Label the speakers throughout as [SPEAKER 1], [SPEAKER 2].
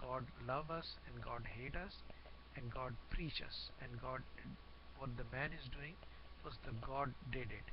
[SPEAKER 1] God love us and God hate us and God preach us and God what the man is doing was the God did it।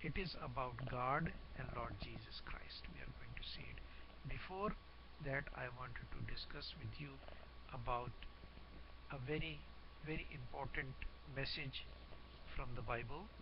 [SPEAKER 1] it is about God and Lord Jesus Christ. We are going to see it. Before that, I wanted to discuss with you about a very important message from the Bible,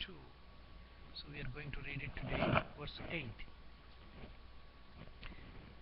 [SPEAKER 1] 2। So we are going to read it today, verse 8.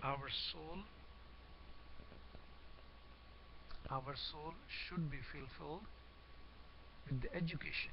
[SPEAKER 1] our soul our soul should be fulfilled with the education.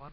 [SPEAKER 1] 1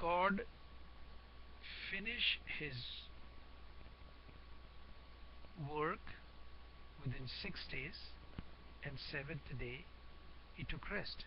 [SPEAKER 1] God finish his work within 6 days, and 7th day he took rest.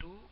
[SPEAKER 1] 2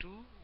[SPEAKER 1] 2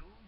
[SPEAKER 1] 2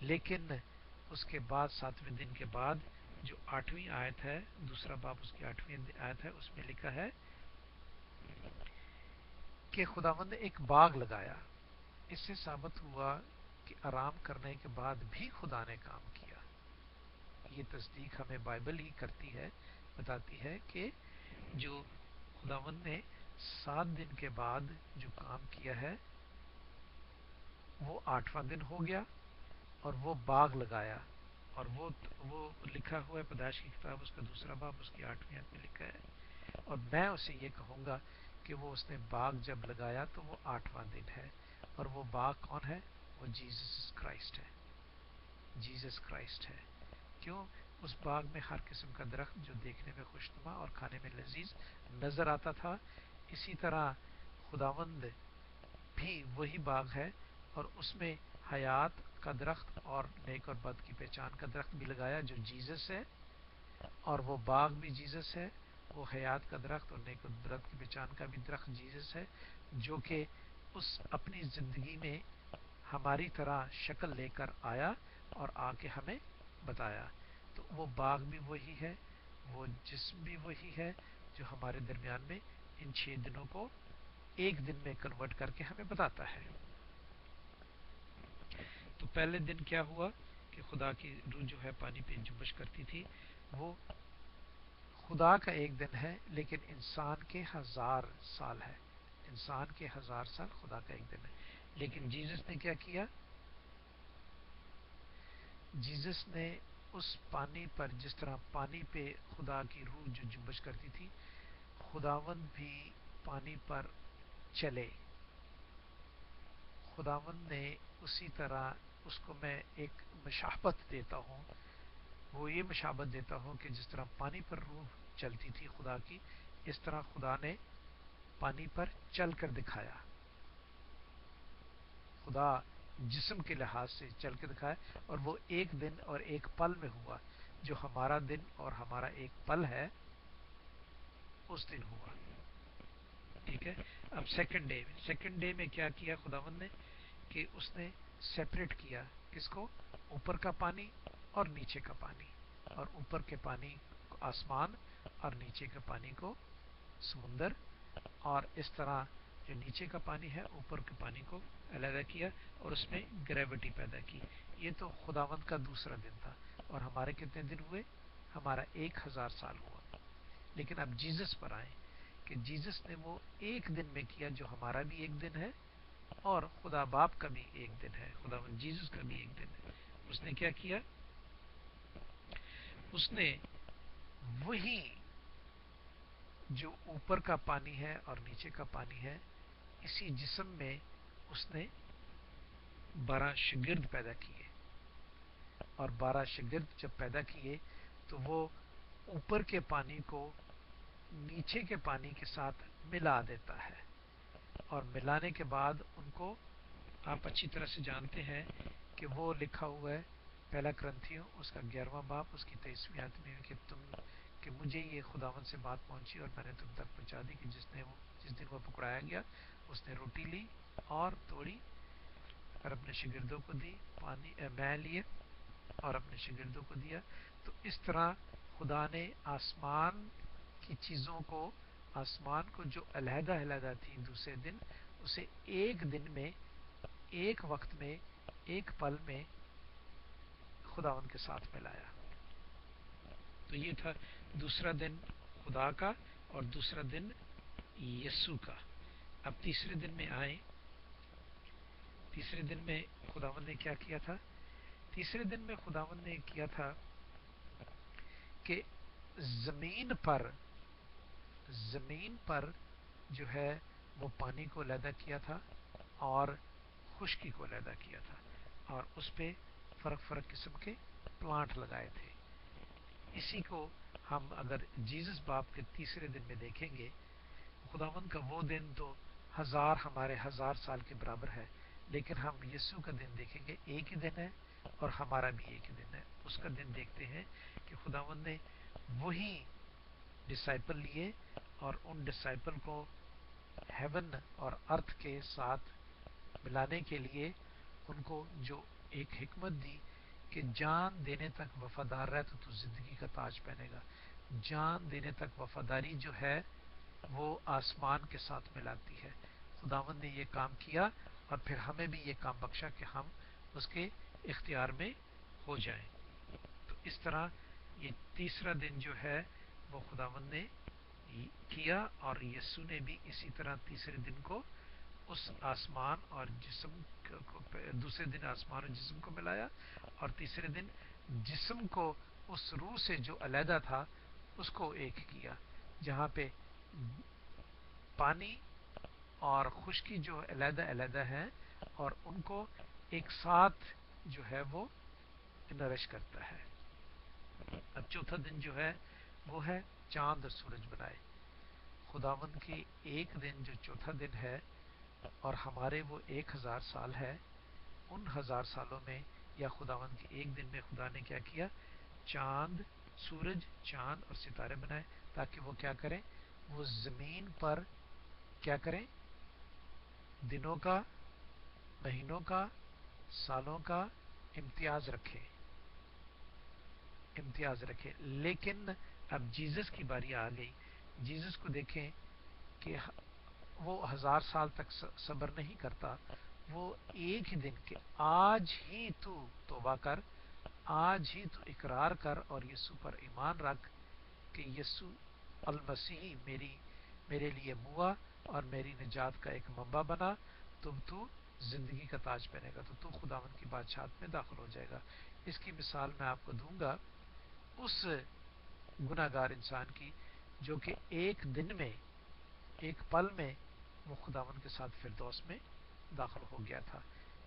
[SPEAKER 1] لیکن اس کے بعد 7ویں دن کے بعد جو 8ویں آیت ہے، دوسرا باب اس کی 8ویں آیت ہے، اس میں لکھا ہے کہ خداوند نے ایک باغ لگایا۔ اس سے ثابت ہوا کہ آرام کرنے کے بعد بھی خدا نے کام کیا۔ یہ تصدیق ہمیں بائبل ہی کرتی ہے، بتاتی ہے کہ جو خداوند نے 7 دن کے بعد جو کام کیا ہے وہ 8واں دن ہو گیا، اور وہ باغ لگایا، اور وہ لکھا ہوا ہے پیدائش کی کتاب اس کا دوسرا باب اس کی 8ویں آیت میں لکھا ہے۔ اور میں اسے یہ کہوں گا کہ وہ اس نے باغ جب لگایا تو وہ 8واں دن ہے، اور وہ باغ کون ہے؟ وہ جیسس کرائسٹ ہے، جیسس کرائسٹ ہے۔ کیوں؟ اس باغ میں ہر قسم کا درخت جو دیکھنے میں خوشنما اور کھانے میں لذیذ نظر آتا تھا، اسی طرح خداوند بھی وہی باغ ہے، اور اس میں حیات کا درخت اور نیک اور بد کی پہچان کا درخت بھی لگایا جو جیسس ہے، اور وہ باغ بھی جیسس ہے، وہ حیات کا درخت اور نیک اور بد کی پہچان کا بھی درخت جیسس ہے، جو کہ اس اپنی زندگی میں ہماری طرح شکل لے کر آیا اور آ کے ہمیں بتایا۔ تو وہ باغ بھی وہی ہے، وہ جسم بھی وہی ہے جو ہمارے درمیان میں ان 6 دنوں کو ایک دن میں کنورٹ کر کے ہمیں بتاتا ہے۔ تو پہلے دن کیا ہوا کہ خدا کی روح جو ہے پانی پہ جنبش کرتی تھی، وہ خدا کا ایک دن ہے لیکن انسان کے 1000 سال ہے، انسان کے 1000 سال خدا کا ایک دن ہے۔ لیکن جیسس نے کیا کیا؟ جیسس نے اس پانی پر، جس طرح پانی پہ خدا کی روح جو جنبش کرتی تھی، خداوند بھی پانی پر چلے۔ خداوند نے اسی طرح، اس کو میں ایک مشابہت دیتا ہوں، وہ یہ مشابہت دیتا ہوں کہ جس طرح پانی پر روح چلتی تھی خدا کی، اس طرح خدا نے پانی پر چل کر دکھایا۔ خدا جسم کے لحاظ سے چل کے دکھایا، اور وہ ایک دن اور ایک پل میں ہوا، جو ہمارا دن اور ہمارا ایک پل ہے اس دن ہوا۔ ٹھیک ہے؟ اب سیکنڈ ڈے میں کیا کیا خداوند نے؟ کہ اس نے سیپریٹ کیا، کس کو؟ اوپر کا پانی اور نیچے کا پانی، اور اوپر کے پانی کو آسمان اور نیچے کے پانی کو سمندر، اور اس طرح جو نیچے کا پانی ہے اوپر کے پانی کو علیحدہ کیا، اور اس میں گریوٹی پیدا کی۔ یہ تو خداوند کا دوسرا دن تھا، اور ہمارے کتنے دن ہوئے؟ ہمارا 1000 سال ہوا۔ لیکن اب جیسس پر آئیں کہ جیسس نے وہ ایک دن میں کیا جو ہمارا بھی ایک دن ہے، اور خدا باپ کا بھی ایک دن ہے، خداوند جیسس کا بھی ایک دن ہے۔ اس نے کیا کیا؟ اس نے وہی جو اوپر کا پانی ہے اور نیچے کا پانی ہے، اسی جسم میں اس نے 12 شاگرد پیدا کیے، اور 12 شاگرد جب پیدا کیے تو وہ اوپر کے پانی کو نیچے کے پانی کے ساتھ ملا دیتا ہے، اور ملانے کے بعد ان کو، آپ اچھی طرح سے جانتے ہیں کہ وہ لکھا ہوا ہے پہلا کرنتھیوں اس کا 11واں باب اس کی 23ویں آیت میں کہ مجھے یہ خداوند سے بات پہنچی اور میں نے تم تک پہنچا دی کہ جس دن وہ پکڑایا گیا اس نے روٹی لی اور توڑی اور اپنے شاگردوں کو دی، میں لیے اور اپنے شاگردوں کو دیا۔ تو اس طرح خدا نے آسمان کی چیزوں کو، آسمان کو جو علیحدہ علیحدہ تھی دوسرے دن، اسے ایک دن میں، ایک وقت میں، ایک پل میں خداوند کے ساتھ ملایا۔ تو یہ تھا دوسرا دن خدا کا، اور دوسرا دن یسوع کا۔ اب تیسرے دن میں آئیں۔ تیسرے دن میں خداوند نے کیا کیا تھا؟ تیسرے دن میں خداوند نے کیا تھا کہ زمین پر جو ہے وہ پانی کو علیحدہ کیا تھا اور خشکی کو علیحدہ کیا تھا، اور اس پہ فرق فرق قسم کے پلانٹ لگائے تھے۔ اسی کو ہم اگر جیسس باپ کے تیسرے دن میں دیکھیں گے، خداوند کا وہ دن تو ہمارے 1000 سال کے برابر ہے، لیکن ہم یسوع کا دن دیکھیں گے ایک ہی دن ہے، اور ہمارا بھی ایک ہی دن ہے۔ اس کا دن دیکھتے ہیں کہ خداوند نے وہی ڈسائپل لیے، اور ان ڈسائپل کو ہیون اور ارتھ کے ساتھ ملانے کے لیے ان کو جو ایک حکمت دی کہ جان دینے تک وفادار رہ تو زندگی کا تاج پہنے گا. جان دینے تک وفاداری جو ہے وہ آسمان کے ساتھ ملاتی ہے. خداوند نے یہ کام کیا اور پھر ہمیں بھی یہ کام بخشا کہ ہم اس کے اختیار میں ہو جائیں. تو اس طرح یہ تیسرا دن جو ہے وہ خداوند نے کیا، اور یسوع نے بھی اسی طرح تیسرے دن کو اس آسمان اور جسم کو، دوسرے دن آسمان اور جسم کو ملایا، اور تیسرے دن جسم کو اس روح سے جو علیحدہ تھا اس کو ایک کیا. جہاں پہ پانی اور خشکی جو علیحدہ علیحدہ ہے اور ان کو ایک ساتھ جو ہے وہ نرش کرتا ہے. اب چوتھا دن جو ہے وہ ہے چاند اور سورج بنائے. خداوند کی ایک دن جو چوتھا دن ہے اور ہمارے وہ 1000 سال ہے، ان 1000 سالوں میں یا خداوند کے ایک دن میں خدا نے کیا کیا؟ چاند، سورج، چاند اور ستارے بنائے تاکہ وہ کیا کریں؟ وہ زمین پر کیا کریں؟ دنوں کا، مہینوں کا، سالوں کا امتیاز رکھے، امتیاز رکھے. لیکن اب جیزس کی باری آ گئی. جیزس کو دیکھیں کہ وہ 1000 سال تک صبر نہیں کرتا. وہ ایک ہی دن کے آج ہی تو توبہ کر، آج ہی تو اقرار کر اور یسوع پر ایمان رکھ کہ یسوع المسیح میرے لیے ہوا اور میری نجات کا ایک منبع بنا، تو زندگی کا تاج پہنے گا، تو خداوند کی بادشاہت میں داخل ہو جائے گا. اس کی مثال میں آپ کو دوں گا اس گناہ گار انسان کی جو کہ ایک دن میں، ایک پل میں وہ خداوند کے ساتھ فردوس میں داخل ہو گیا تھا.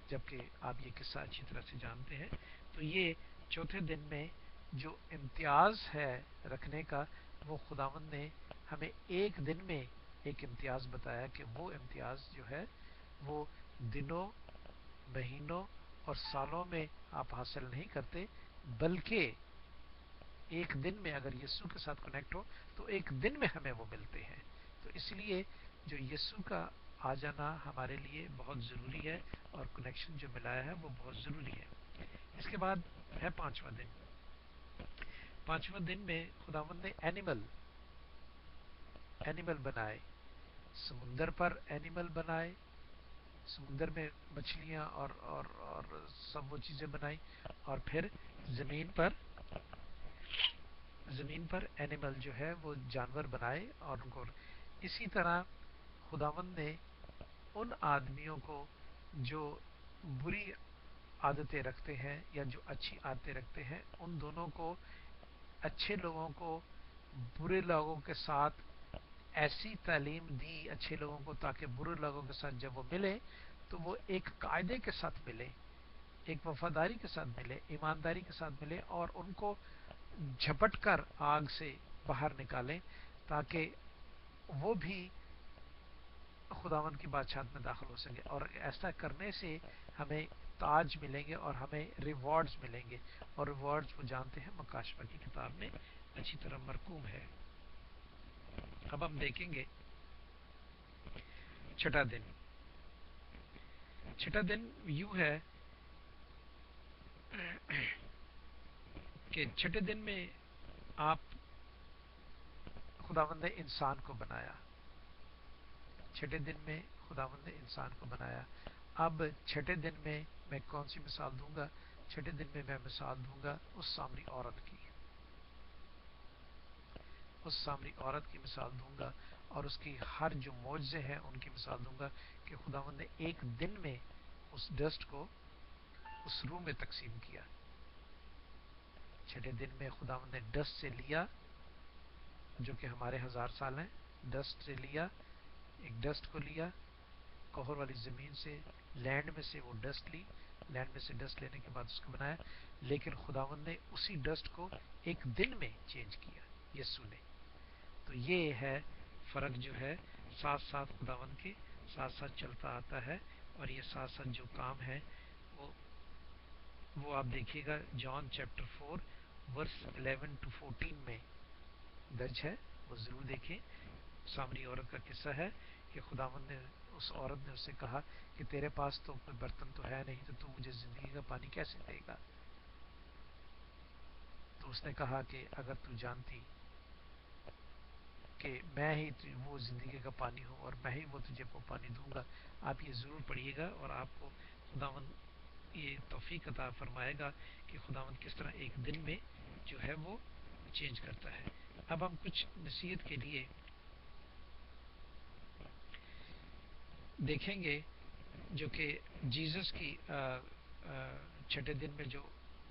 [SPEAKER 1] جبکہ آپ یہ قصہ اچھی طرح سے جانتے ہیں. تو یہ چوتھے دن میں جو امتیاز ہے رکھنے کا، وہ خداوند نے ہمیں ایک دن میں ایک امتیاز بتایا کہ وہ امتیاز جو ہے وہ دنوں، مہینوں اور سالوں میں آپ حاصل نہیں کرتے، بلکہ ایک دن میں اگر یسوع کے ساتھ کنیکٹ ہو تو ایک دن میں ہمیں وہ ملتے ہیں. تو اس لیے جو یسوع کا آ جانا ہمارے لیے بہت ضروری ہے اور کنیکشن جو ملایا ہے وہ بہت ضروری ہے. اس کے بعد ہے پانچواں دن. پانچواں دن میں خداوند نے اینیمل بنائے. سمندر پر اینیمل بنائے، سمندر میں مچھلیاں اور سب وہ چیزیں بنائی، اور پھر زمین پر اینیمل جو ہے وہ جانور بنائے. اور ان کو اسی طرح خداوند نے ان آدمیوں کو جو بری عادتیں رکھتے ہیں یا جو اچھی عادتیں رکھتے ہیں، ان دونوں کو، اچھے لوگوں کو برے لوگوں کے ساتھ ایسی تعلیم دی اچھے لوگوں کو تاکہ برے لوگوں کے ساتھ جب وہ ملے تو وہ ایک قاعدے کے ساتھ ملے، ایک وفاداری کے ساتھ ملے، ایمانداری کے ساتھ ملے، اور ان کو جھپٹ کر آگ سے باہر نکالیں تاکہ وہ بھی خداوند کی بادشاہت میں داخل ہو سکے. اور ایسا کرنے سے ہمیں تاج ملیں گے اور ہمیں ریوارڈز ملیں گے، اور ریوارڈز وہ جانتے ہیں مکاشفہ کی کتاب میں اچھی طرح مرقوم ہے. اب ہم دیکھیں گے چھٹا دن. چھٹا دن یوں ہے کہ چھٹے دن میں آپ خداوند نے انسان کو بنایا. چھٹے دن میں خداوند نے انسان کو بنایا. اب چھٹے دن میں کون سی مثال دوں گا؟ چھٹے دن میں مثال دوں گا اس سامری عورت کی. اس سامری عورت کی مثال دوں گا اور اس کی ہر جو معجزے ہیں ان کی مثال دوں گا کہ خداوند نے ایک دن میں اس ڈسٹ کو اس روح میں تقسیم کیا. چھٹے دن میں خداوند نے ڈسٹ سے لیا جو کہ ہمارے 1000 سال ہیں، ڈسٹ سے لیا، ایک ڈسٹ کو لیا کوہر والی زمین سے، لینڈ میں سے وہ ڈسٹ لی، لینڈ میں سے ڈسٹ لینے کے بعد اس کو بنایا. لیکن خداوند نے اسی ڈسٹ کو ایک دن میں چینج کیا، یسوع نے. تو یہ ہے فرق جو ہے، ساتھ ساتھ خداوند کے ساتھ ساتھ چلتا آتا ہے. اور یہ ساتھ ساتھ جو کام ہے وہ آپ دیکھیے گا جان چیپٹر 4 ورس 11 to 14 میں درج ہے، وہ ضرور دیکھیں. سامری عورت کا قصہ ہے کہ خداوند نے اس عورت نے اس سے کہا کہ تیرے پاس تو کوئی برتن تو ہے نہیں، تو مجھے زندگی کا پانی کیسے دے گا؟ تو اس نے کہا کہ اگر تو جانتی کہ میں ہی وہ زندگی کا پانی ہوں اور میں ہی وہ تجھے وہ پانی دوں گا، آپ یہ ضرور پڑھیے گا اور آپ کو خداوند یہ توفیق عطا فرمائے گا کہ خداوند کس طرح ایک دن میں جو ہے وہ چینج کرتا ہے۔ اب ہم کچھ نصیحت کے لیے دیکھیں گے جو کہ جیزس کی چھٹے دن میں جو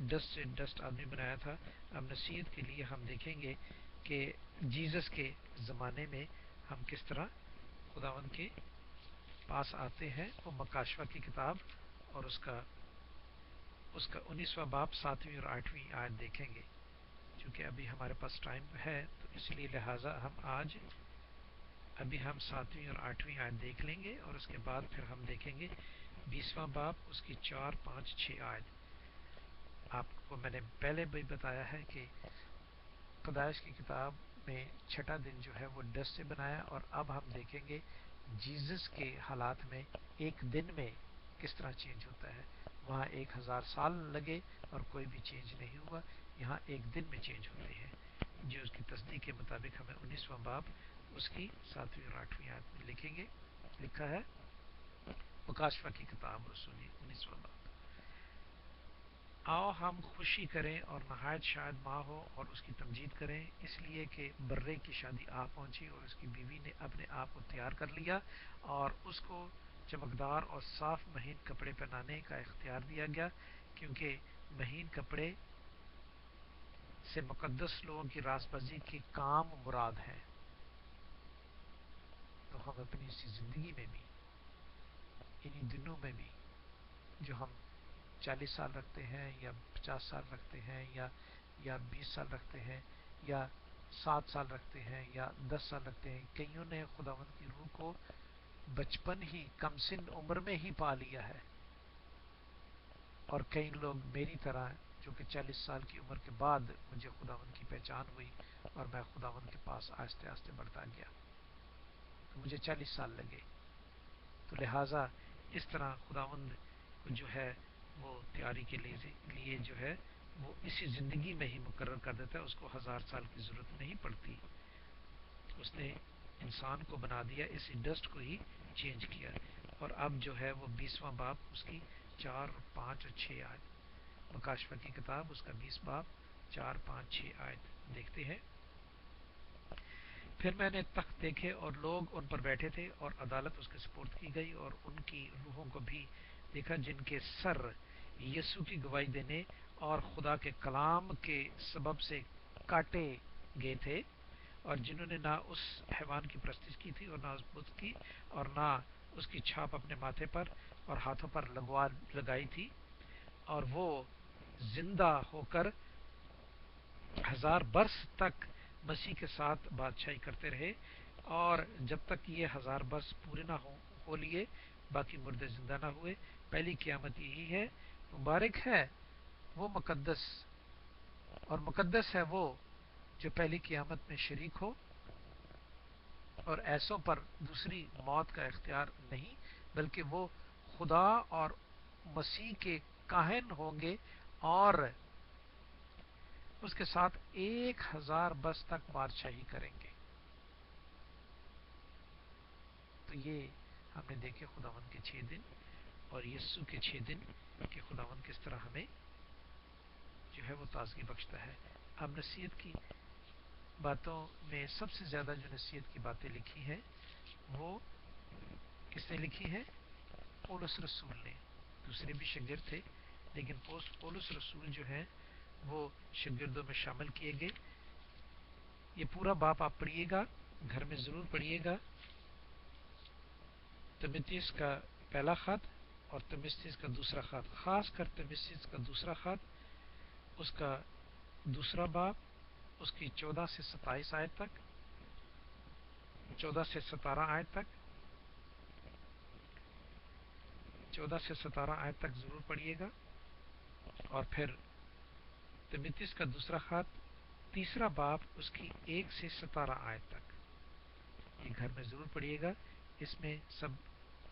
[SPEAKER 1] ڈسٹ سے ڈسٹ آدمی بنایا تھا، اب نصیحت کے لیے ہم دیکھیں گے کہ جیزس کے زمانے میں ہم کس طرح خداوند کے پاس آتے ہیں۔ وہ مکاشفہ کی کتاب اور اس کا 19واں باب 7ویں اور 8ویں آیت دیکھیں گے۔ چونکہ ابھی ہمارے پاس ٹائم ہے تو اس لیے لہٰذا ہم آج ابھی ہم 7ویں اور 8ویں آیت دیکھ لیں گے اور اس کے بعد پھر ہم دیکھیں گے 20واں باب اس کی 4، 5، 6 آیت۔ آپ کو میں نے پہلے بھی بتایا ہے کہ پیدائش کی کتاب میں چھٹا دن جو ہے وہ ڈسٹ سے بنایا، اور اب ہم دیکھیں گے جیزس کے حالات میں ایک دن میں کس طرح چینج ہوتا ہے۔ وہاں 1000 سال لگے اور کوئی بھی چینج نہیں ہوا، یہاں ایک دن میں چینج ہوتے ہیں، جو اس کی تصدیق کے مطابق ہمیں 19واں باب اس کی 7ویں اور 8ویں آیت میں لکھا ہے۔ مکاشفہ کی کتاب رسولی 19واں باب۔ آؤ ہم خوشی کریں اور نہایت شاد ماں ہو اور اس کی تمجید کریں، اس لیے کہ برے کی شادی آ پہنچی اور اس کی بیوی نے اپنے آپ کو تیار کر لیا، اور اس کو چمکدار اور صاف مہین کپڑے پہنانے کا اختیار دیا گیا، کیونکہ مہین کپڑے سے مقدس لوگوں کی راست بازی کے کام مراد ہے۔ تو ہم اپنی اسی زندگی میں بھی، انہی دنوں میں بھی، جو ہم 40 سال رکھتے ہیں یا 50 سال رکھتے ہیں یا 20 سال رکھتے ہیں یا 7 سال رکھتے ہیں یا 10 سال رکھتے ہیں، کئیوں نے خداوند کی روح کو بچپن ہی کم سن عمر میں ہی پا لیا ہے، اور کئی لوگ میری طرح جو کہ 40 سال کی عمر کے بعد مجھے خداوند کی پہچان ہوئی اور میں خداوند کے پاس آہستہ آہستہ بڑھتا گیا، تو مجھے 40 سال لگے۔ تو لہٰذا اس طرح خداوند کو جو ہے وہ تیاری کے لیے جو ہے وہ اسی زندگی میں ہی مقرر کر دیتا ہے، اس کو 1000 سال کی ضرورت نہیں پڑتی۔ اس نے انسان کو بنا دیا، اسی ڈسٹ کو ہی چینج کیا، اور اب جو ہے وہ 20واں باب اس کی 4، 5 اور 6 آیت، مکاشفہ کی کتاب اس کا 20 باب 4، 5، 6 آیت دیکھتے ہیں۔ پھر میں نے تخت دیکھے اور لوگ ان پر بیٹھے تھے، اور عدالت اس کے سپرد کی گئی، اور ان کی روحوں کو بھی دیکھا جن کے سر یسوع کی گواہی دینے اور خدا کے کلام کے سبب سے کاٹے گئے تھے، اور جنہوں نے نہ اس حیوان کی پرستش کی تھی اور نہ اس بت کی، اور نہ اس کی چھاپ اپنے ماتھے پر اور ہاتھوں پر لگائی تھی، اور وہ زندہ ہو کر 1000 برس تک مسیح کے ساتھ بادشاہی کرتے رہے، اور جب تک یہ 1000 برس پورے نہ ہو لیے باقی مردے زندہ نہ ہوئے۔ پہلی قیامت یہی ہے، مبارک ہے وہ مقدس، اور مقدس ہے وہ جو پہلی قیامت میں شریک ہو، اور ایسوں پر دوسری موت کا اختیار نہیں، بلکہ وہ خدا اور مسیح کے کاہن ہوں گے اور اس کے ساتھ 1000 برس تک بادشاہی کریں گے۔ تو یہ ہم نے دیکھے خداوند کے 6 دن اور یسوع کے 6 دن کہ خداوند کس طرح ہمیں جو ہے وہ تازگی بخشتا ہے۔ اب نصیحت کی باتوں میں سب سے زیادہ جو نصیحت کی باتیں لکھی ہیں وہ کس نے لکھی ہیں؟ پولس رسول نے۔ دوسرے بھی شاگرد تھے، لیکن پولس رسول جو ہیں وہ شاگردوں میں شامل کیے گئے۔ یہ پورا باب آپ پڑھیے گا، گھر میں ضرور پڑھیے گا۔ تیموتھیوس کا پہلا خط اور تیموتھیوس کا دوسرا خط، خاص کر تیموتھیوس کا دوسرا خط، اس کا دوسرا باب اس کی 14 سے 27 آیت تک، 14 سے 17 آیت تک، 14 سے 17 آیت تک ضرور پڑھیے گا، اور پھر تیموتھیوس کا دوسرا خط تیسرا باب اس کی 1 سے 17 آیت تک، یہ گھر میں ضرور پڑھیے گا۔ اس میں سب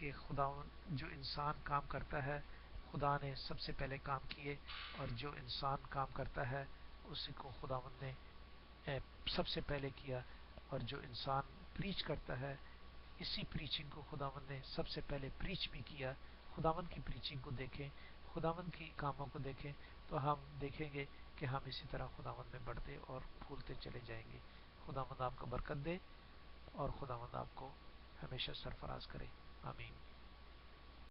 [SPEAKER 1] کہ خدا جو انسان کام کرتا ہے خدا نے سب سے پہلے کام کیے، اور جو انسان کام کرتا ہے اسی کو خداوند نے سب سے پہلے کیا، اور جو انسان پریچ کرتا ہے اسی پریچنگ کو خداوند نے سب سے پہلے پریچ بھی کیا۔ خداوند کی پریچنگ کو دیکھیں، خداوند کی کاموں کو دیکھیں، تو ہم دیکھیں گے کہ ہم اسی طرح خداوند میں بڑھتے اور پھولتے چلے جائیں گے۔ خداوند آپ کو برکت دے، اور خداوند آپ کو ہمیشہ سرفراز کرے۔ آمین۔